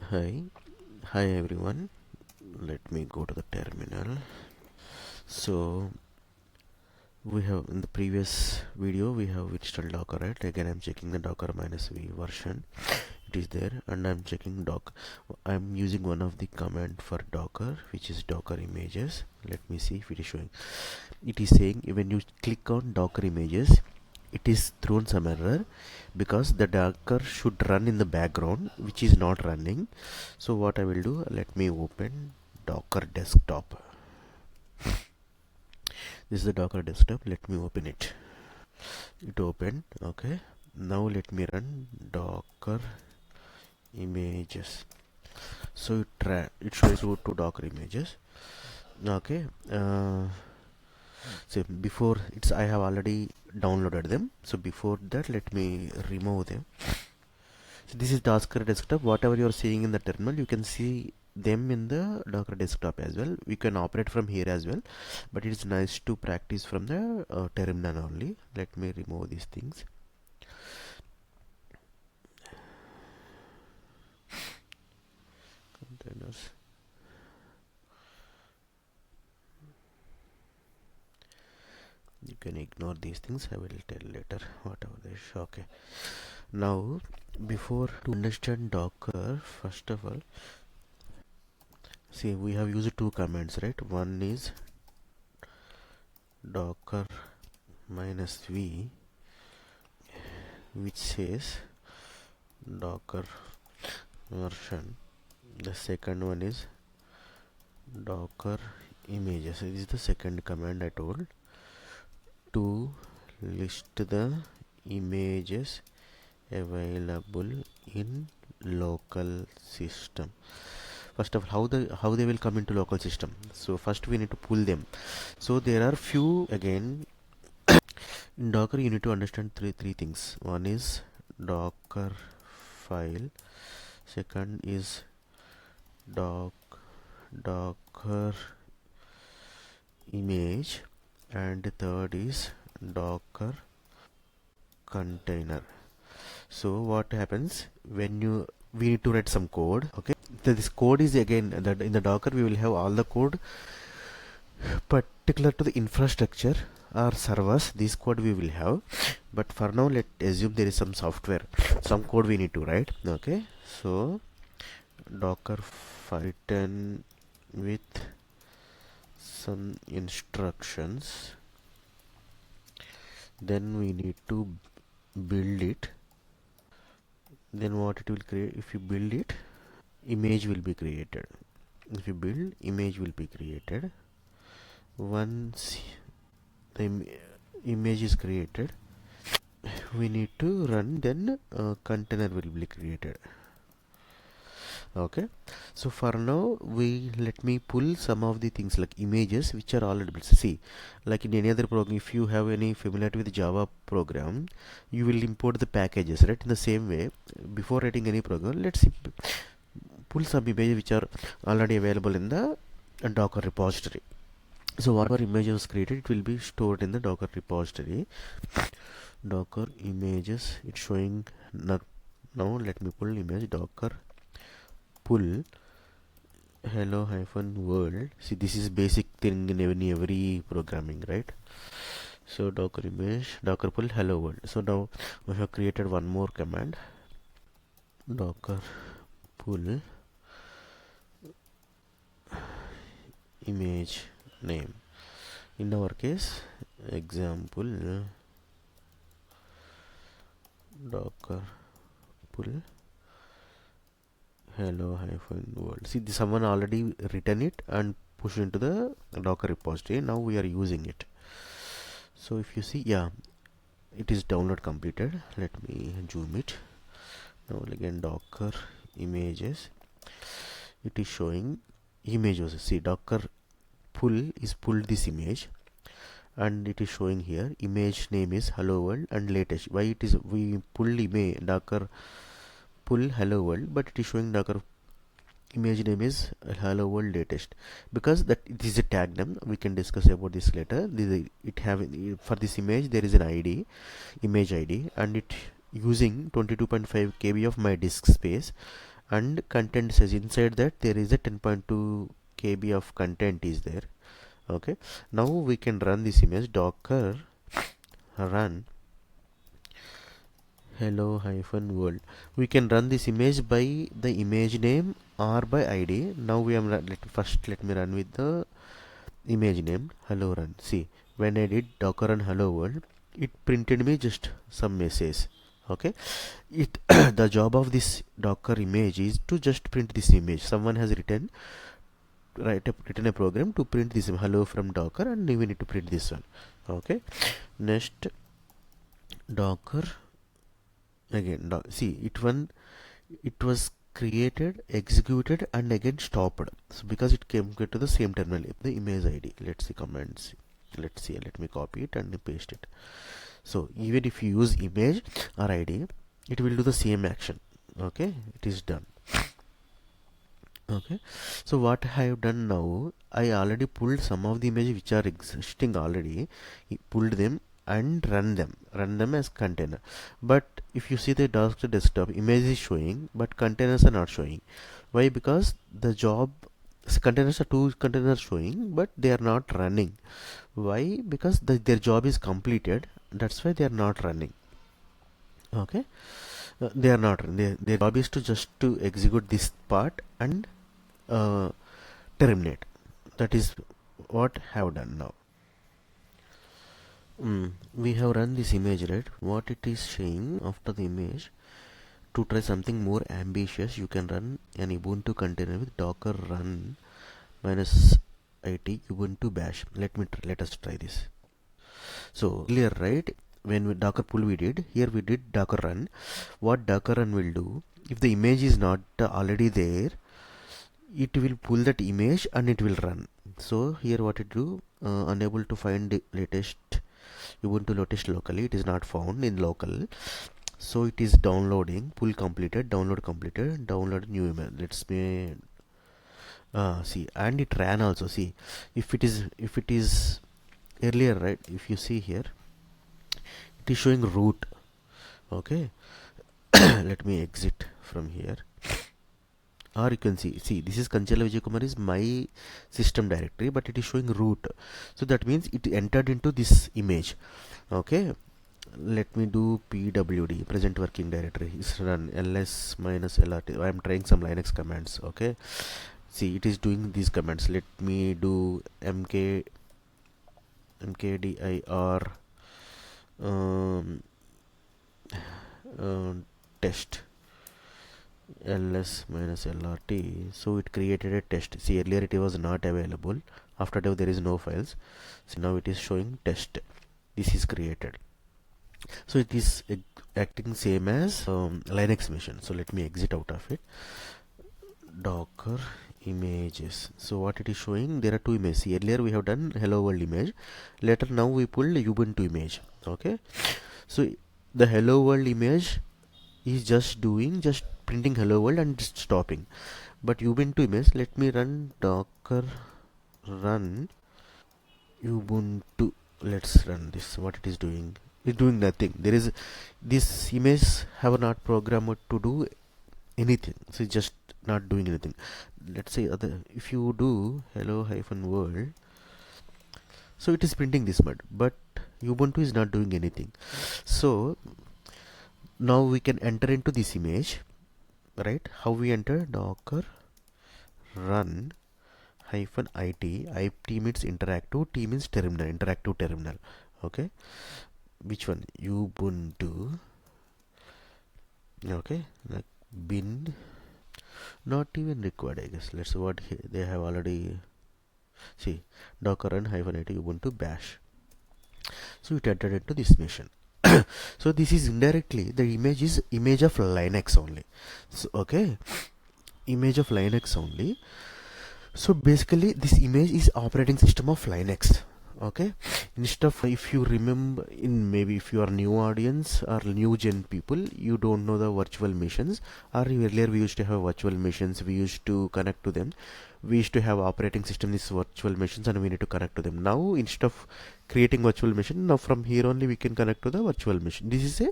Hi everyone. Let me go to the terminal. So we have in the previous video we have installed Docker, right? Again I'm checking the Docker -v version. It is there, and I'm checking doc. I'm using one of the command for Docker, which is Docker images. Let me see if it is showing. It is saying when you click on Docker images, it is thrown some error because the Docker should run in the background, which is not running. So what I will do, let me open Docker desktop. This is the Docker desktop. Let me open it. It opened. Okay, now let me run Docker images. So it shows you two Docker images. Okay, so before it's I have already downloaded them. So before that, let me remove them. So this is Docker desktop. Whatever you are seeing in the terminal, you can see them in the Docker desktop as well. We can operate from here as well, but it is nice to practice from the terminal only. Let me remove these things. Containers. You can ignore these things. I will tell later whatever they show. Okay. Now, before to understand Docker, first of all, see we have used two commands, right? One is Docker -v, which says Docker version. The second one is Docker images. This is the second command I told, to list the images available in local system. First of all, how they will come into local system. So first we need to pull them. So there are few, again, in Docker you need to understand three things. One is Docker file, second is Docker image, and the third is Docker container. So what happens when we need to write some code. Okay, so this code is again that in the Docker we will have all the code particular to the infrastructure or servers. This code we will have, but for now let's assume there is some software, some code we need to write. Okay, so Docker file written with some instructions, then we need to build it. Then what it will create, if you build it, image will be created. If you build, image will be created. Once the image is created, we need to run, then container will be created. Okay, so for now let me pull some of the things like images which are already built. See, like in any other program, if you have any familiarity with Java program, you will import the packages, right? In the same way, before writing any program, let's pull some images which are already available in the Docker repository. So whatever image was created, it will be stored in the Docker repository. Docker images, it's showing now. Let me pull image Docker pull hello-world. See, this is basic thing in every programming, right? So Docker image, Docker pull hello world. So now we have created one more command, Docker pull image name. In our case, example Docker pull hello-world. See, someone already written it and pushed into the Docker repository. Now we are using it. So if you see, yeah, it is download completed. Let me zoom it. Now again, Docker images, it is showing images. See, Docker pull is pulled this image, and it is showing here image name is hello world and latest. Why it is we pulled image Docker pull hello world, but it is showing Docker image name is hello world latest, because that it is a tag name. We can discuss about this later. It have, for this image there is an ID, image ID, and it using 22.5 KB of my disk space, and content says inside that there is a 10.2 KB of content is there. Okay, now we can run this image. Docker run hello hyphen world. We can run this image by the image name or by ID. Now we am first let me run with the image name hello run. See, when I did docker run hello world, it printed me just some message. Okay, it the job of this docker image is to just print this image. Someone has written written a program to print this hello from docker, and we need to print this one. Okay, next docker again see it was created, executed, and again stopped. So because it came to the same terminal, the image ID. Let's see commands. Let's see. Let me copy it and paste it. So even if you use image or ID, it will do the same action. Okay, it is done. Okay, so what I have done now, I already pulled some of the images which are existing already, pulled them and run them as container. But if you see the Docker desktop, image is showing but containers are not showing. Why? Because the job containers are two containers showing but they are not running. Why? Because their job is completed, that's why they are not running. Okay, they are not their job is to just to execute this part and terminate. That is what I have done now. We have run this image, right? What it is saying after the image, to try something more ambitious, you can run an Ubuntu container with docker run minus -it ubuntu bash. Let us try this. So earlier, right, when we docker pull we did, here we did docker run. What docker run will do, if the image is not already there, it will pull that image and it will run. So here what it do, unable to find the latest Ubuntu latest locally, it is not found in local. So it is downloading, pull completed, download new image. Let's me see, and it ran also. See, if it is earlier, right, if you see here, it is showing root. Okay, let me exit from here. Or you can see this is Kanchala Vijayakumar is my system directory, but it is showing root. So that means it entered into this image. Okay, let me do pwd present working directory is run ls minus lrt. I am trying some Linux commands. Okay, see it is doing these commands. Let me do mkdir test ls minus lrt. So it created a test. See, earlier it was not available, after that there is no files. So now it is showing test. This is created. So it is acting same as Linux machine. So let me exit out of it. Docker images. So what it is showing, there are two images. See, earlier we have done hello world image, later now we pulled ubuntu image. Okay, so the hello world image is just printing hello world and just stopping. But ubuntu image, let me run docker run ubuntu. Let's run this. What it is doing, it's doing nothing. There is this image have not programmed to do anything, so it's just not doing anything. Let's say if you do hello hyphen world, so it is printing this mode, but ubuntu is not doing anything. So now we can enter into this image, right? How we enter? Docker run hyphen it. It means interactive, t means terminal, interactive terminal. Okay, which one? Ubuntu. Okay, like bin, not even required, I guess. Let's see what they have already. See, docker run hyphen it ubuntu bash. So it entered into this machine. So this is indirectly the image is image of Linux only. So okay, image of Linux only. So basically this image is operating system of Linux. Okay, instead of, if you remember, in maybe if you are new audience or new gen people, you don't know the virtual machines, or earlier we used to have virtual machines, we used to connect to them, we used to have operating system these virtual machines and we need to connect to them. Now instead of creating virtual machine, now from here only we can connect to the virtual machine. This is a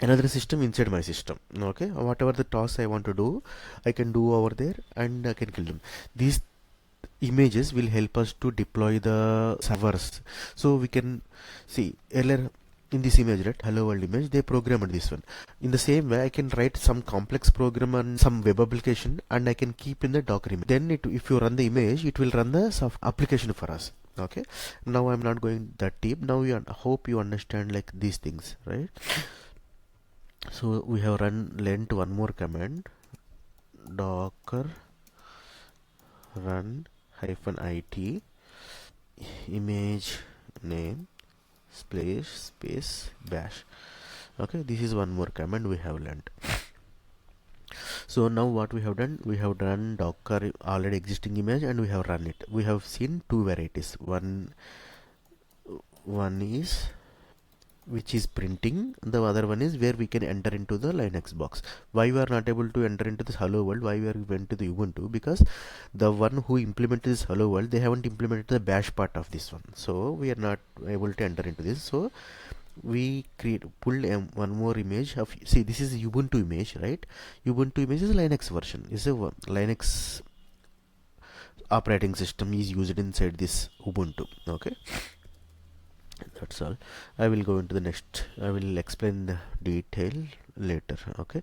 another system inside my system. Okay, whatever the tasks I want to do, I can do over there and I can kill them. These images will help us to deploy the servers. So we can see earlier in this image, right, hello world image, they programmed this one. In the same way, I can write some complex program on some web application and I can keep in the Docker image. Then if you run the image, it will run the soft application for us. Okay, now I'm not going that deep. Now you hope you understand like these things, right? So we have learned one more command, docker run -it image name space bash. Okay, this is one more command we have learned. So now what we have done, we have done docker already existing image and we have run it. We have seen two varieties. One is which is printing, the other one is where we can enter into the Linux box. Why we are not able to enter into this hello world, why we are went to the Ubuntu? Because the one who implemented this hello world, they haven't implemented the bash part of this one, so we are not able to enter into this. So we pulled one more image of, see, this is Ubuntu image, right? Ubuntu image is Linux version, is a Linux operating system is used inside this Ubuntu. Okay, that's all. I will go into the next, I will explain the detail later. Okay,